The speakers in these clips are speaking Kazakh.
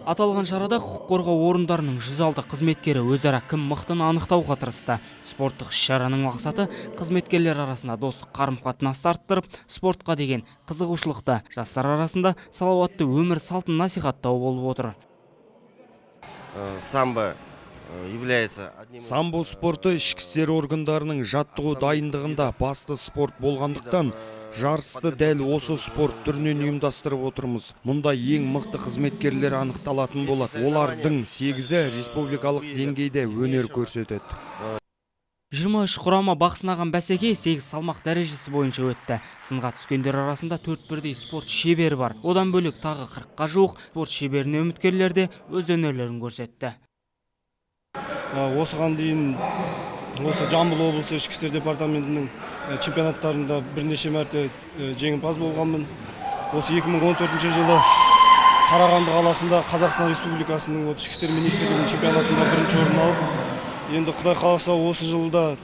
Аталған шарада құқық қорғау орындарының 106 қызметкері өзара кім мықтыны анықтауға тырысты. Спорттық іс-шараның мақсаты қызметкерлер арасында достық қарым-қатынасты арттырып, спортқа деген қызығушылықты, жастар арасында салауатты өмір салтын насихаттау болып отыр. Самбо спорты ішкі істер органдарының жаттығу дайындығында басты спорт болғандықтан, жарысты дәл осы спорт түрінен ұйымдастырып отырмыз. Мұнда ең мықты қызметкерлер анықталатын болады. Олардың 8-і республикалық деңгейде өнер көрсетеді. 23 құрама бақ сынаған бәсеке 8 салмақ дәрежесі бойынша өтті. Сынға түскендер арасында 4 бірдей спорт шебері бар. Одан бөлек тағы 40-қа жуық спорт шеберіне үміткерлер де өз өнерлерін көрсетті. Осыған дейін осы Жамбыл облысы ішкі істер департаментінің чемпионаттарында бірнеше мәрте жеңімпаз болғанмын. Осы 2014 жылы Қарағанды қаласында Қазақстан Республикасының ішкі істер министрлігінің чемпионатында бірінші орын алып, енді Құдай қаласа осы жылда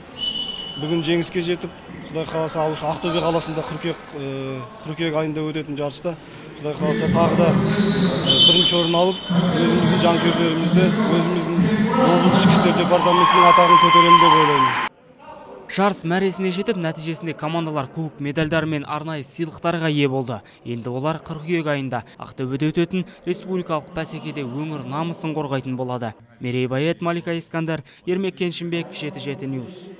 бүгін жеңіске жетіп, Құдай қаласа Ақтөбе қаласында қыркүйек айында өтетін жарыста Құдай қаласа тағы да бірінші орын алып, өзіміздің жанкүйерлерімізді, өзіміздің облыс ішкі істер департаментінің атағын көтеремін деп ойлаймын. Жарыс мәресіне жетіп, нәтижесінде командалар кубок медальдары мен арнайы сыйлықтарға ие болды. Енді олар қыркүйек айында Ақтөбеде өтетін республикалық бәсекеде өңір намысын қорғайтын болады. Мерей Байет, Малика Искандар, Ермек Кеншімбек, 7-7 Ньюс.